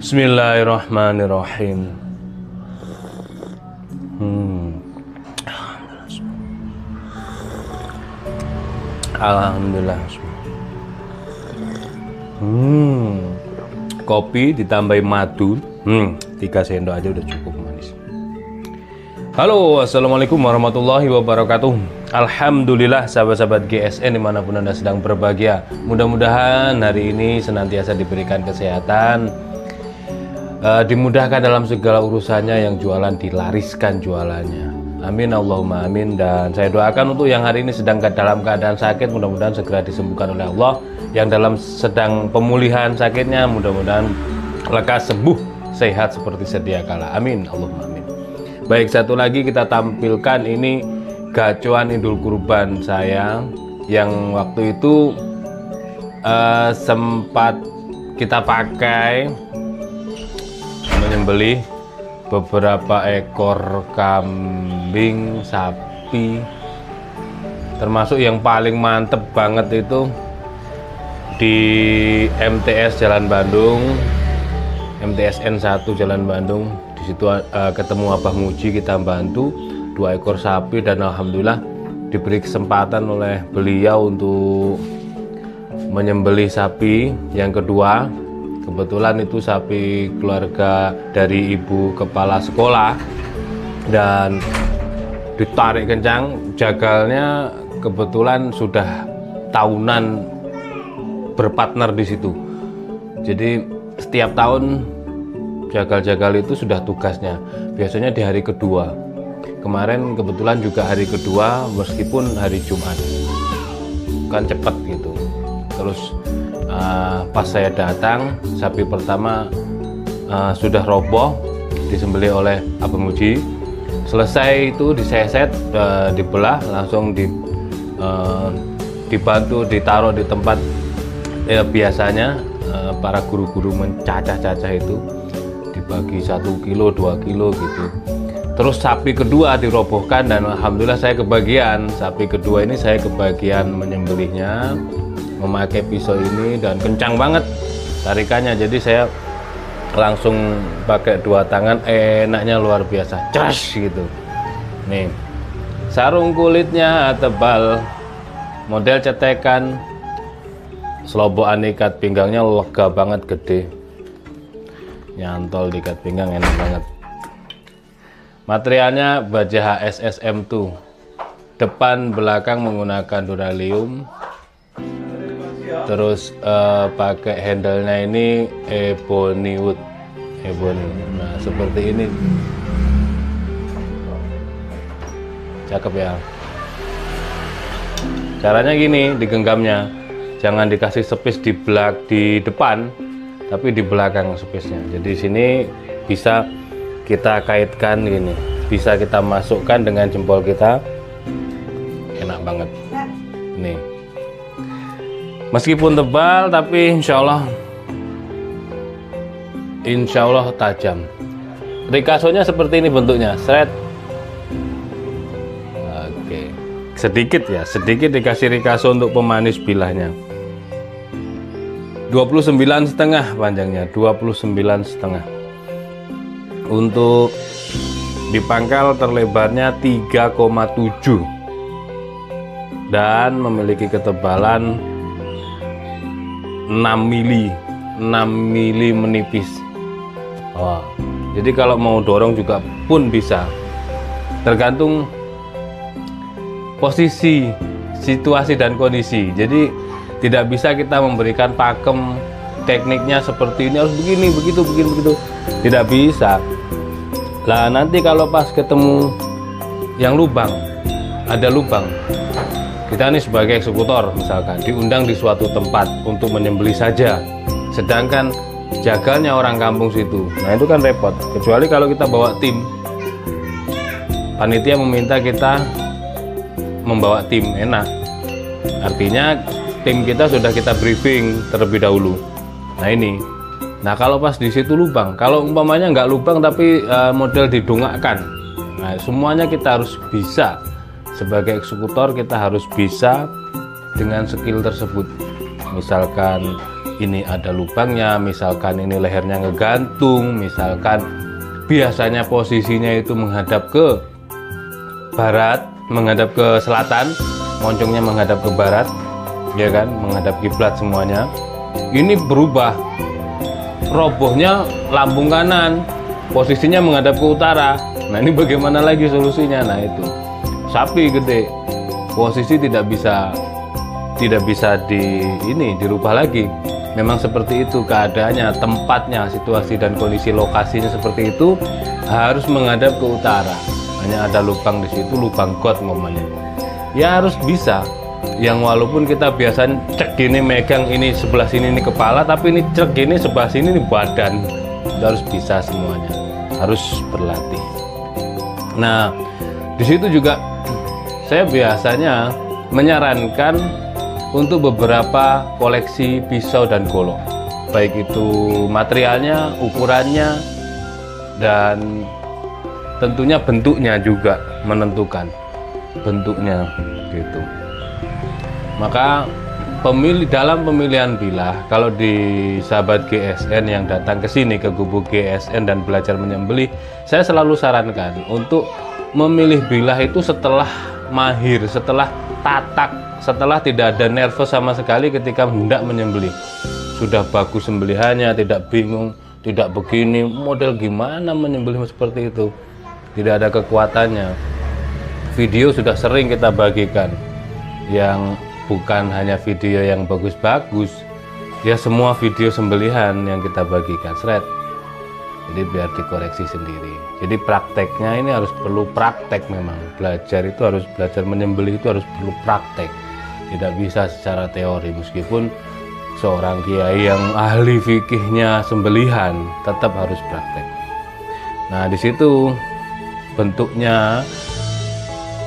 Bismillahirrahmanirrahim. Alhamdulillah. Kopi ditambahin madu. 3 sendok aja udah cukup manis. Halo, assalamualaikum warahmatullahi wabarakatuh. Alhamdulillah sahabat-sahabat GSN dimanapun Anda sedang berbahagia. Mudah-mudahan hari ini senantiasa diberikan kesehatan, dimudahkan dalam segala urusannya, yang jualan dilariskan jualannya. Amin Allahumma amin. Dan saya doakan untuk yang hari ini sedang dalam keadaan sakit, mudah-mudahan segera disembuhkan oleh Allah. Yang dalam sedang pemulihan sakitnya, mudah-mudahan lekas sembuh, sehat seperti sedia kala. Amin Allahumma amin. Baik, satu lagi kita tampilkan ini gacuan Idul Kurban saya yang waktu itu sempat kita pakai menyembelih beberapa ekor kambing, sapi, termasuk yang paling mantep banget itu di MTS Jalan Bandung, MTSN 1 Jalan Bandung. Di situ ketemu Abah Muji, kita bantu 2 ekor sapi, dan alhamdulillah diberi kesempatan oleh beliau untuk menyembelih sapi yang kedua. Kebetulan itu sapi keluarga dari ibu kepala sekolah, dan ditarik kencang. Jagalnya kebetulan sudah tahunan berpartner di situ. Jadi setiap tahun jagal-jagal itu sudah tugasnya. Biasanya di hari kedua. Kemarin kebetulan juga hari kedua, meskipun hari Jumat. Kan cepet gitu. Terus pas saya datang, sapi pertama sudah roboh, disembelih oleh Abah Muji. Selesai itu diseset, dibelah, langsung dibantu ditaruh di tempat biasanya para guru-guru mencacah-cacah itu, dibagi 1 kilo 2 kilo gitu. Terus sapi kedua dirobohkan, dan alhamdulillah saya kebagian. Sapi kedua ini saya kebagian menyembelihnya, memakai pisau ini, dan kencang banget tarikannya. Jadi saya langsung pakai 2 tangan, enaknya luar biasa, cras gitu. Nih, sarung kulitnya tebal, model cetekan, selobokan ikat pinggangnya lega banget, gede, nyantol di ikat pinggang enak banget. Materialnya baja HSSM2, depan belakang menggunakan duralium. Terus pakai handle-nya ini ebony wood, ebony. Nah seperti ini, cakep ya. Caranya gini, digenggamnya, jangan dikasih sepis di depan, tapi di belakang sepisnya. Jadi sini bisa kita kaitkan gini, bisa kita masukkan dengan jempol kita, enak banget. Nih. Meskipun tebal, tapi insya Allah tajam. Rikasonya seperti ini bentuknya, seret. Oke, sedikit ya, sedikit dikasih rikaso untuk pemanis bilahnya. 29,5 panjangnya, 29,5. Untuk di pangkal terlebarnya 3,7 dan memiliki ketebalan 6 mili menipis. Jadi kalau mau dorong juga pun bisa, tergantung posisi, situasi dan kondisi. Jadi tidak bisa kita memberikan pakem tekniknya seperti ini, harus begini, begitu, begitu. Tidak bisa. Lah nanti kalau pas ketemu yang lubang, ada lubang, kita nih sebagai eksekutor misalkan diundang di suatu tempat untuk menyembelih saja, sedangkan jagalnya orang kampung situ. Nah itu kan repot. Kecuali kalau kita bawa tim, panitia meminta kita membawa tim, enak. Artinya tim kita sudah kita briefing terlebih dahulu. Nah ini, nah kalau pas di situ lubang, kalau umpamanya nggak lubang tapi model didongakkan, nah semuanya kita harus bisa. Sebagai eksekutor kita harus bisa dengan skill tersebut. misalkan ini ada lubangnya, misalkan ini lehernya ngegantung, misalkan biasanya posisinya itu menghadap ke barat, menghadap ke selatan, moncongnya menghadap ke barat, ya kan, menghadap kiblat semuanya. Ini berubah, robohnya lambung kanan, posisinya menghadap ke utara. Nah ini bagaimana lagi solusinya? Nah itu sapi gede, posisi tidak bisa dirubah lagi. Memang seperti itu keadaannya, tempatnya, situasi dan kondisi lokasinya seperti itu, harus menghadap ke utara. Hanya ada lubang di situ, lubang got momennya. Ya harus bisa. Yang walaupun kita biasa cek gini megang ini sebelah sini ini kepala, tapi ini cek gini sebelah sini ini badan. Itu harus bisa semuanya. Harus berlatih. Nah, di situ juga saya biasanya menyarankan untuk beberapa koleksi pisau dan golok, baik itu materialnya, ukurannya, dan tentunya bentuknya juga menentukan bentuknya gitu. Maka dalam pemilihan bilah, kalau di sahabat GSN yang datang ke sini ke gubuk GSN dan belajar menyembelih, saya selalu sarankan untuk memilih bilah itu setelah mahir, setelah tatak, setelah tidak ada nervous sama sekali ketika hendak menyembelih. Sudah bagus sembelihannya, tidak bingung, tidak begini model gimana menyembelih seperti itu, tidak ada kekuatannya. Video sudah sering kita bagikan, yang bukan hanya video yang bagus-bagus, ya semua video sembelihan yang kita bagikan seret. Jadi biar dikoreksi sendiri. Jadi prakteknya ini harus perlu praktek. Memang belajar itu harus belajar menyembelih itu harus perlu praktek, tidak bisa secara teori. Meskipun seorang kiai yang ahli fikihnya sembelihan, tetap harus praktek. Nah di situ bentuknya,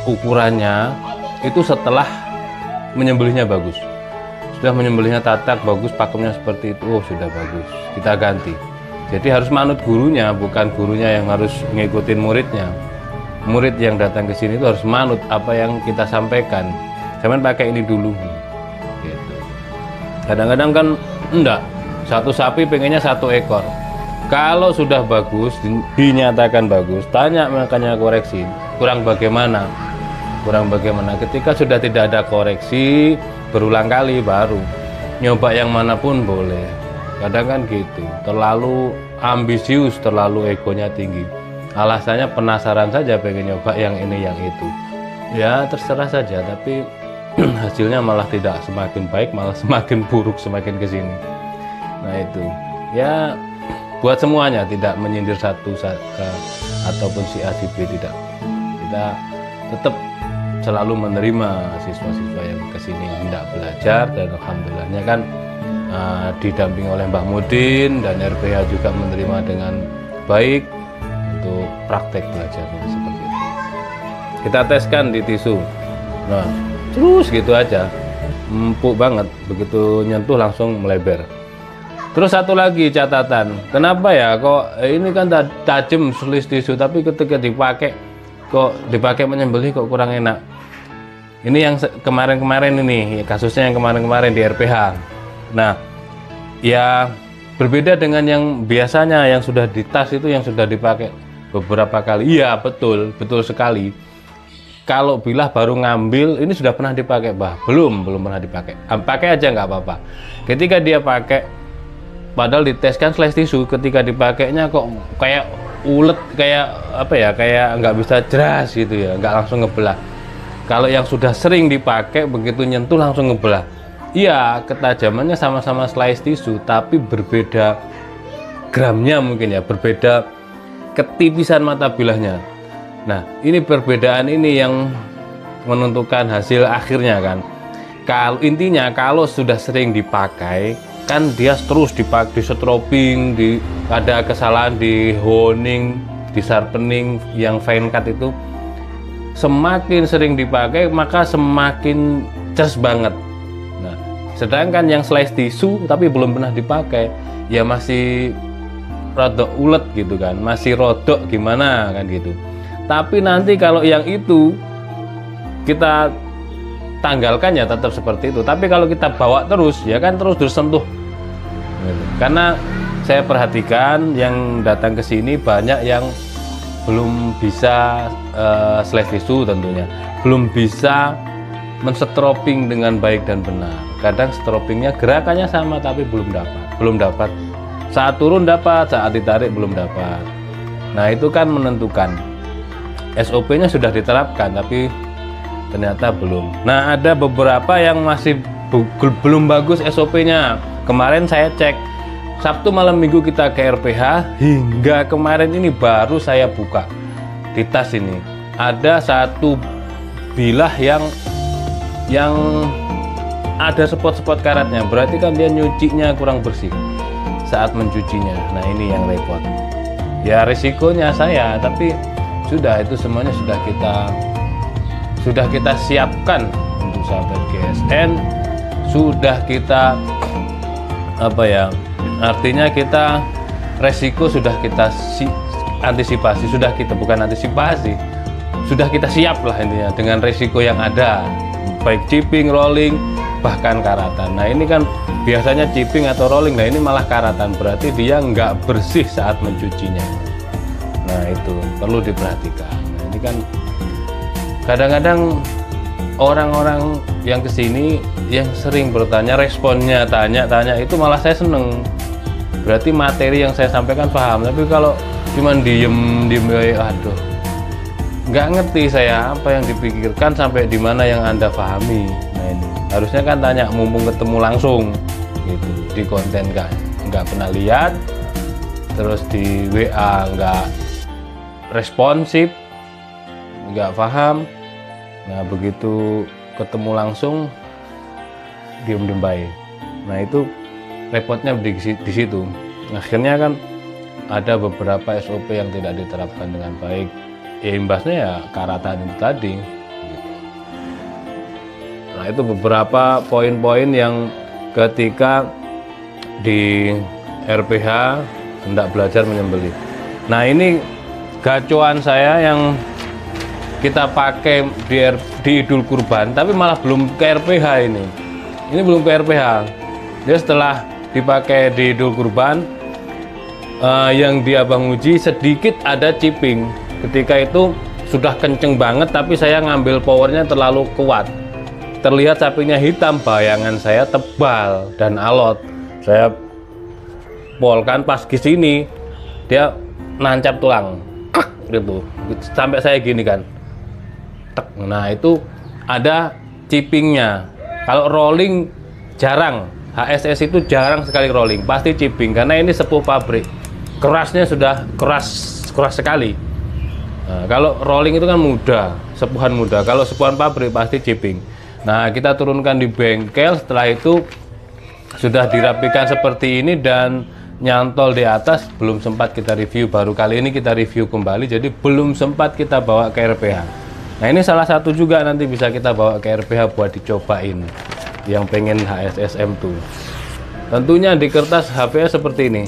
ukurannya itu setelah menyembelihnya bagus. Sudah menyembelihnya tatak bagus, pakemnya seperti itu, oh sudah bagus, kita ganti. Jadi harus manut gurunya, bukan gurunya yang harus ngikutin muridnya. Murid yang datang ke sini itu harus manut apa yang kita sampaikan. Jangan pakai ini dulu. Gitu. Kadang-kadang kan enggak, satu sapi pengennya 1 ekor. Kalau sudah bagus, dinyatakan bagus, tanya makanya koreksi. Kurang bagaimana? Kurang bagaimana? Ketika sudah tidak ada koreksi, berulang kali baru. Nyoba yang manapun boleh. Kadang kan gitu, terlalu ambisius, terlalu egonya tinggi. Alasannya penasaran saja, pengen nyoba yang ini yang itu. Ya terserah saja, tapi hasilnya malah tidak semakin baik, malah semakin buruk semakin kesini. Nah itu, ya buat semuanya, tidak menyindir satu ataupun si A si B, tidak. Kita tetap selalu menerima siswa-siswa yang kesini hendak belajar, dan alhamdulillahnya kan didamping oleh Mbah Mudin dan RPH juga menerima dengan baik untuk praktek belajarnya seperti itu. Kita teskan di tisu, nah terus gitu aja, empuk banget, begitu nyentuh langsung melebar. Terus satu lagi catatan, kenapa ya kok ini kan tajam sulis tisu, tapi ketika dipakai menyembelih kok kurang enak. Ini yang kemarin-kemarin ini, kasusnya yang kemarin-kemarin di RPH. Nah, ya berbeda dengan yang biasanya yang sudah di tas itu, yang sudah dipakai beberapa kali. Iya betul sekali. Kalau bilah baru ngambil, ini sudah pernah dipakai, belum pernah dipakai. Pakai aja nggak apa-apa. Ketika dia pakai, padahal dites kan slice tisu, ketika dipakainya kok kayak ulet, kayak apa ya, kayak nggak bisa jelas gitu ya, nggak langsung ngebelah. Kalau yang sudah sering dipakai, begitu nyentuh langsung ngebelah. Iya, ketajamannya sama-sama slice tisu, tapi berbeda gramnya mungkin ya, berbeda ketipisan mata bilahnya. Nah, ini perbedaan ini yang menentukan hasil akhirnya kan. Kalau intinya kalau sudah sering dipakai, kan dia terus dipakai, di strobing, ada kesalahan di honing, di sharpening, yang fine cut itu semakin sering dipakai maka semakin ces banget. Nah, sedangkan yang slice tisu tapi belum pernah dipakai, ya masih rodok ulet gitu kan, masih rodok gimana kan gitu. Tapi nanti kalau yang itu kita tanggalkan ya tetap seperti itu. Tapi kalau kita bawa terus ya kan terus sentuh gitu. Karena saya perhatikan yang datang ke sini banyak yang belum bisa slash tisu tentunya, belum bisa menstroping dengan baik dan benar. Kadang stropingnya gerakannya sama tapi belum dapat. Saat turun dapat, saat ditarik belum dapat. Nah itu kan menentukan. SOP-nya sudah diterapkan tapi ternyata belum. Nah ada beberapa yang masih belum bagus SOP-nya. Kemarin saya cek Sabtu malam Minggu kita ke RPH, hingga kemarin ini baru saya buka di tas ini. Ada satu bilah yang ada spot-spot karatnya, berarti kan dia nyucinya kurang bersih saat mencucinya. Nah ini yang repot. Ya risikonya saya, tapi sudah itu semuanya sudah kita siapkan untuk sahabat GSN, sudah kita artinya kita resiko sudah kita antisipasi, sudah kita siap lah intinya dengan resiko yang ada, baik chipping, rolling, bahkan karatan. Nah ini kan biasanya chipping atau rolling, nah ini malah karatan, berarti dia nggak bersih saat mencucinya. Nah itu perlu diperhatikan. Nah, ini kan kadang-kadang orang-orang yang kesini yang sering bertanya, responnya tanya itu malah saya seneng, berarti materi yang saya sampaikan paham. Tapi kalau cuman diem aduh, nggak ngerti saya apa yang dipikirkan sampai di mana yang Anda pahami. Nah ini harusnya kan tanya mumpung ketemu langsung gitu, di konten kan nggak pernah lihat, terus di WA nggak responsif, nggak paham. Nah begitu ketemu langsung diem baik. Nah itu repotnya di situ. Akhirnya kan ada beberapa SOP yang tidak diterapkan dengan baik. Ya imbasnya ya karatan itu tadi gitu. Nah itu beberapa poin-poin yang ketika di RPH hendak belajar menyembelih. Nah ini gacoan saya yang kita pakai di Idul Kurban, tapi malah belum ke RPH ini belum ke RPH. Dia setelah dipakai di Idul Kurban, yang di Abang Uji sedikit ada chipping. Ketika itu sudah kenceng banget, tapi saya ngambil powernya terlalu kuat. Terlihat sapinya hitam, bayangan saya tebal dan alot. Saya polkan pas ke sini, dia nancap tulang, gitu. Sampai saya gini kan. Nah itu ada chippingnya. Kalau rolling jarang, HSS itu jarang sekali rolling, pasti chipping karena ini sepuh pabrik. Kerasnya sudah keras sekali. Nah, kalau rolling itu kan mudah, sepuhan mudah. Kalau sepuhan pabrik pasti chipping. Nah kita turunkan di bengkel, setelah itu sudah dirapikan seperti ini dan nyantol di atas. Belum sempat kita review, baru kali ini kita review kembali, jadi belum sempat kita bawa ke RPH. Nah ini salah satu juga nanti bisa kita bawa ke RPH buat dicobain yang pengen HSSM tuh. Tentunya di kertas HPS seperti ini,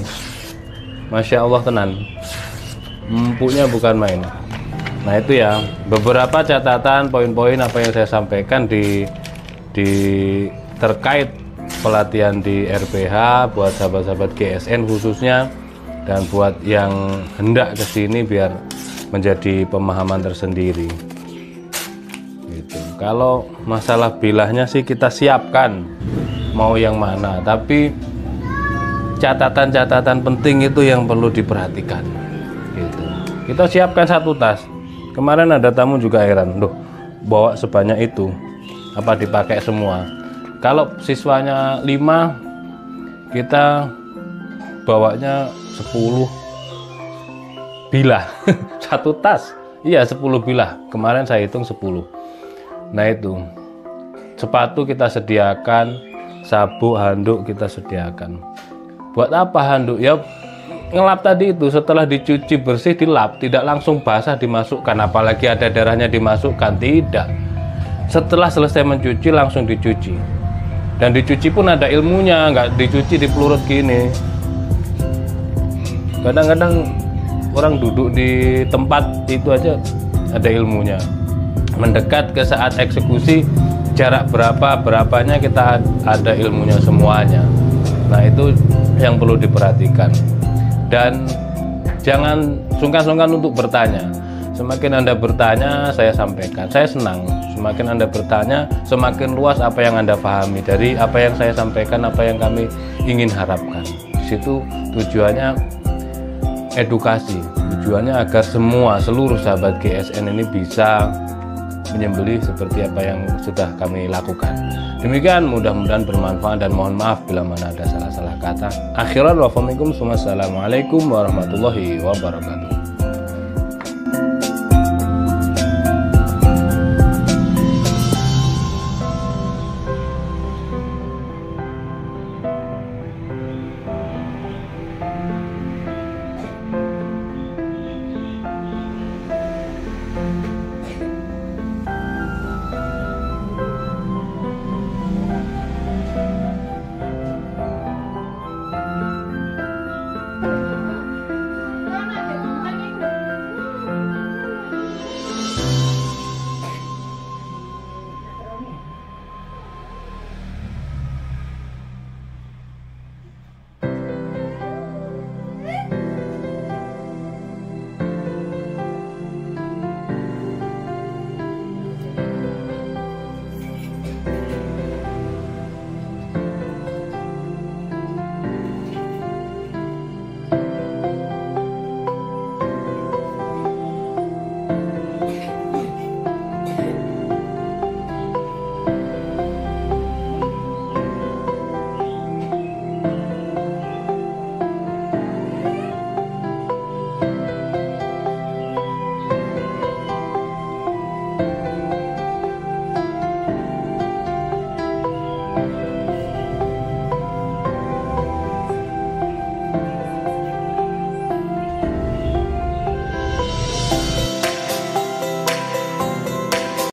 Masya Allah tenan, empuknya bukan main. Nah itu ya beberapa catatan poin-poin apa yang saya sampaikan di terkait pelatihan di RPH buat sahabat-sahabat GSN khususnya, dan buat yang hendak kesini biar menjadi pemahaman tersendiri. Kalau masalah bilahnya sih kita siapkan mau yang mana, tapi catatan-catatan penting itu yang perlu diperhatikan gitu. Kita siapkan satu tas. Kemarin ada tamu juga heran, loh bawa sebanyak itu apa dipakai semua? Kalau siswanya 5, kita bawanya 10 bilah satu tas. Iya 10 bilah, kemarin saya hitung 10. Nah itu sepatu kita sediakan, sabuk, handuk kita sediakan. Buat apa handuk? Ya ngelap tadi itu, setelah dicuci bersih dilap, tidak langsung basah dimasukkan, apalagi ada darahnya dimasukkan, tidak. Setelah selesai mencuci langsung dicuci, dan dicuci pun ada ilmunya, nggak dicuci di pelurut gini. Kadang-kadang orang duduk di tempat itu aja ada ilmunya. Mendekat ke saat eksekusi jarak berapanya kita ada ilmunya semuanya. Nah, itu yang perlu diperhatikan. Dan jangan sungkan-sungkan untuk bertanya. Semakin Anda bertanya, saya sampaikan. Saya senang. Semakin Anda bertanya, semakin luas apa yang Anda pahami dari apa yang saya sampaikan, apa yang kami ingin harapkan. Di situ tujuannya edukasi. Tujuannya agar seluruh sahabat GSN ini bisa menyembelih seperti apa yang sudah kami lakukan. Demikian, mudah-mudahan bermanfaat dan mohon maaf bila mana ada salah-salah kata. Akhiran wa faminkum, wassalamualaikum warahmatullahi wabarakatuh.